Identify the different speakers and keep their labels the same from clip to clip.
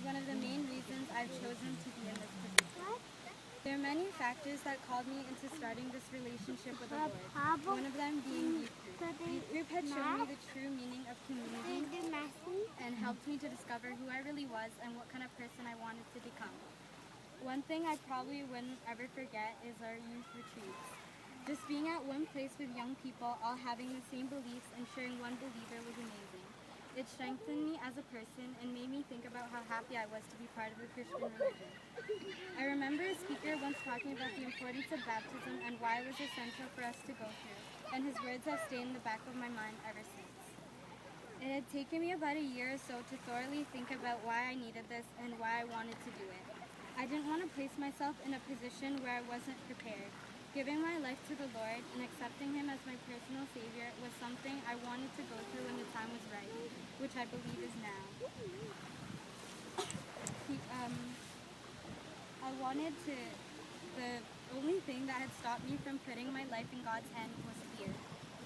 Speaker 1: one of the main reasons I've chosen to be in this position. There are many factors that called me into starting this relationship with the Lord, one of them being youth group. Youth group had shown me the true meaning of community and helped me to discover who I really was and what kind of person I wanted to become. One thing I probably wouldn't ever forget is our youth retreats. Just being at one place with young people, all having the same beliefs and sharing one believer was amazing. It strengthened me as a person and made me think about how happy I was to be part of the Christian religion. I remember a speaker once talking about the importance of baptism and why it was essential for us to go through, and his words have stayed in the back of my mind ever since. It had taken me about a year or so to thoroughly think about why I needed this and why I wanted to do it. I didn't want to place myself in a position where I wasn't prepared. Giving my life to the Lord and accepting Him as my personal Savior was something I wanted to go through when the time was right, which I believe is now. The only thing that had stopped me from putting my life in God's hand was fear.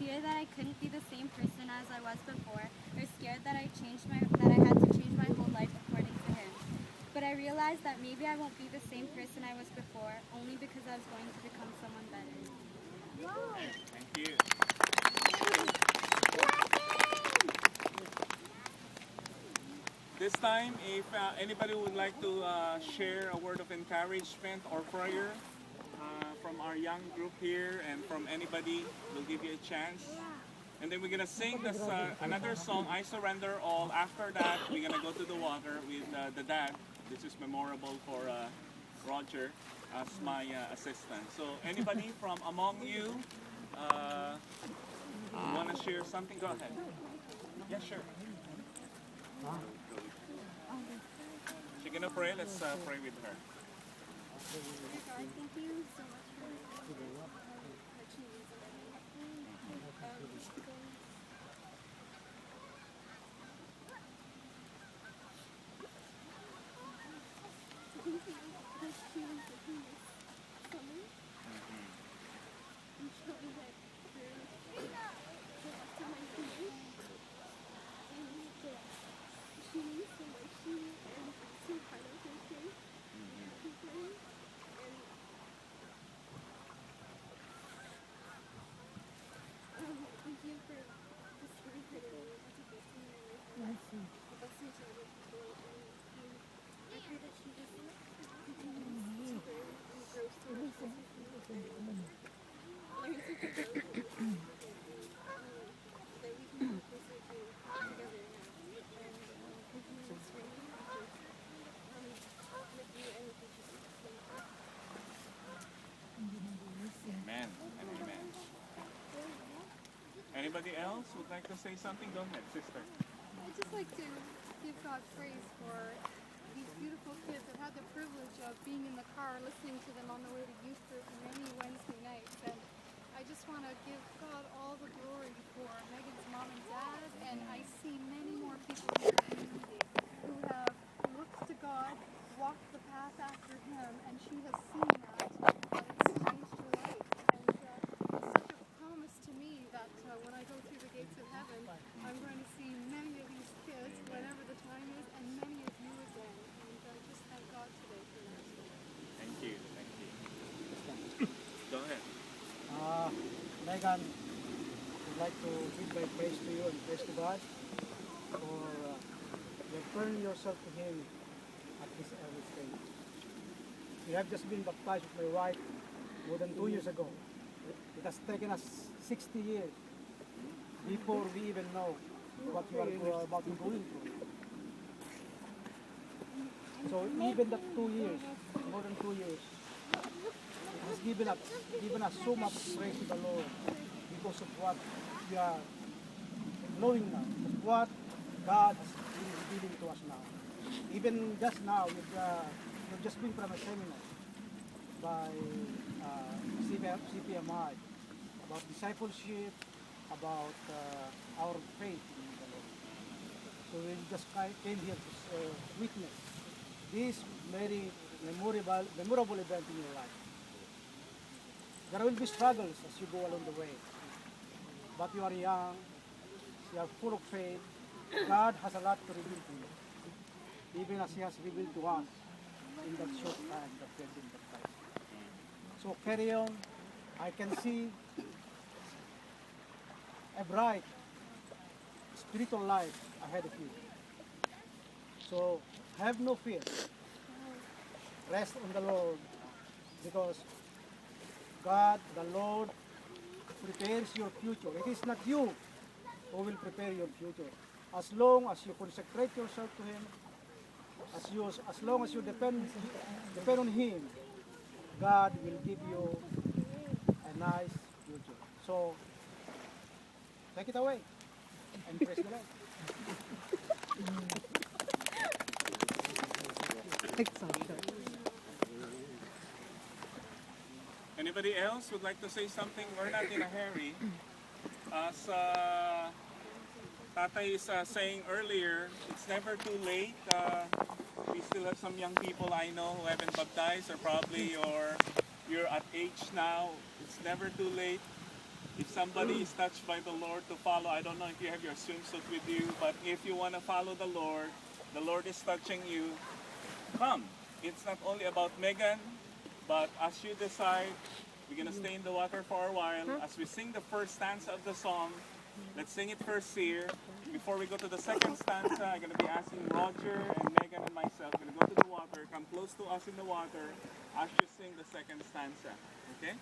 Speaker 1: Fear that I couldn't be the same person as I was before, or scared that I had to change my whole life according to Him. But I realized that maybe I won't be the same person I was before, only because I was going to become someone better.
Speaker 2: Thank you. This time, if anybody would like to share a word of encouragement or prayer from our young group here and from anybody, we'll give you a chance. And then we're going to sing this, another song, I Surrender All. After that, we're going to go to the water with the dad. This is memorable for Roger as my assistant. So anybody from among you want to share something? Go ahead. Yeah, sure. She's going to pray. Let's pray with her.
Speaker 1: God, thank you so much for what you use in my life.
Speaker 2: Amen and amen. Anybody else would like to say something? Go ahead, sister.
Speaker 3: I'd just like to give God praise for these beautiful kids. I've had the privilege of being in the car listening to them on the way to youth group many Wednesday nights. And I just want to give God all the glory for Megan's mom and dad. And I see many more people in the community who have looked to God, walked the path after Him, and she has seen that, and it's changed her life. And it's such a promise to me that when I go through the gates of heaven, I'm going to see many of these kids whenever the time is, and many of you again. And I just thank God today for that.
Speaker 2: Thank you. Thank you. Go ahead.
Speaker 4: Megan, I'd like to give my praise to you and praise to God for you have turned yourself to Him at this early stage. You have just been baptized with my wife more than 2 years ago. It has taken us 60 years before we even know what you are about to go into. So even that 2 years, more than 2 years, it has given us so much praise to the Lord because of what we are knowing now, what God has been revealing to us now. Even just now, we've just been from a seminar by CPMI about discipleship, about our faith in the Lord. So we just came here to witness this very memorable event in your life. There will be struggles as you go along the way, but you are young, you are full of faith. God has a lot to reveal to you. even as He has revealed to us in that short time that we have been baptized. So carry on. I can see a bright spiritual life ahead of you. So have no fear. Rest on the Lord, because God, the Lord, prepares your future. It is not you who will prepare your future. As long as you consecrate yourself to Him, as long as you depend on Him, God will give you a nice future. So take it away and praise the Lord.
Speaker 2: Anybody else would like to say something? We're not in a hurry. As Tatay is saying earlier, it's never too late. We still have some young people I know who haven't baptized, or probably you're at age now. It's never too late. If somebody is touched by the Lord to follow, I don't know if you have your swimsuit with you, but if you want to follow the Lord is touching you, come. It's not only about Megan, but as you decide, we're going to stay in the water for a while. As we sing the first stanza of the song, let's sing it first here. Before we go to the second stanza, I'm going to be asking Roger and Megan and myself, going to go to the water, come close to us in the water as you sing the second stanza. Okay?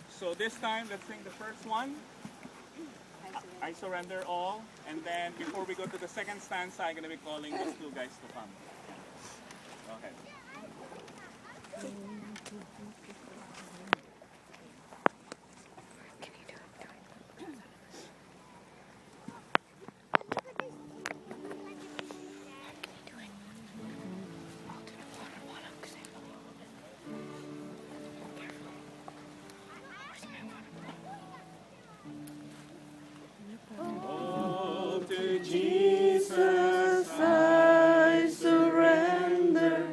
Speaker 2: So this time, let's sing the first one. I surrender all. And then before we go to the second stanza, I'm going to be calling these two guys to come. Go ahead. All to Jesus I surrender.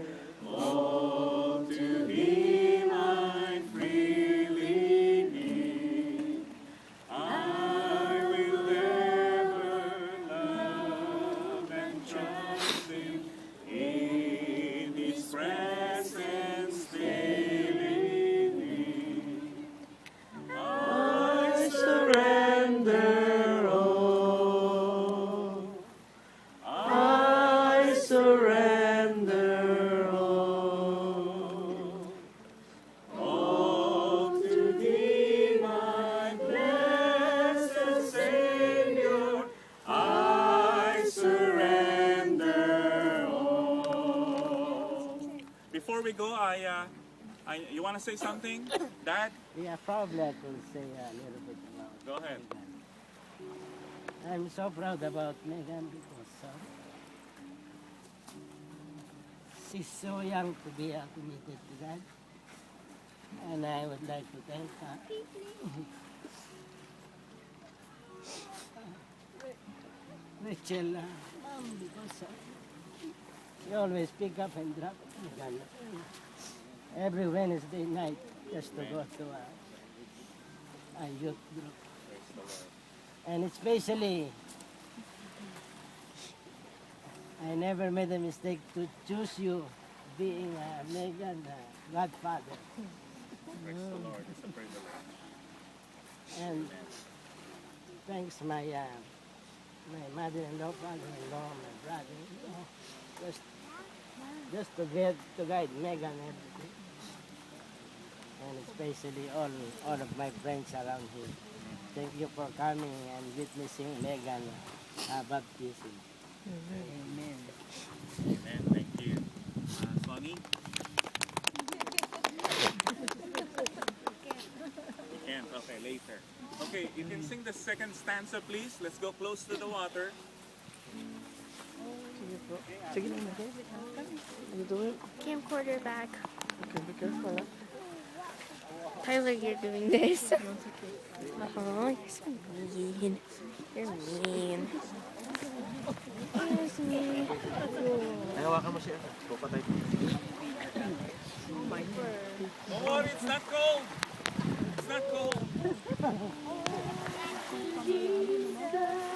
Speaker 2: All to Him I freely give. I will ever love and trust Him in His presence daily live. I surrender all. I surrender all. All to Thee, my blessed Savior. I surrender all. Before we go, you want to say something, Dad?
Speaker 5: Yeah, probably I could say a little bit about
Speaker 2: Go ahead.
Speaker 5: Megan. I'm so proud about Megan because she's so young to be committed to God. And I would like to thank her. Rachel, Mom, because she always pick up and drop Megan every Wednesday night just to go to a youth group. And especially, I never made a mistake to choose you being Megan's godfather.
Speaker 2: Praise the Lord. It's a privilege.
Speaker 5: And thanks my mother-in-law, father-in-law, my brother-in-law, just to guide Megan everything. And especially all of my friends around here. Thank you for coming and witnessing Megan baptism. Amen.
Speaker 2: Amen. Thank you. Sonny? You can't. Okay, later. Okay, you can sing the second stanza, please. Let's go close to the water.
Speaker 6: Camcorder back. Tyler, you're doing this. Oh, you're so mean. You're mean. Yes, me.
Speaker 2: Don't worry, it's not cold. It's not cold.
Speaker 6: Jesus.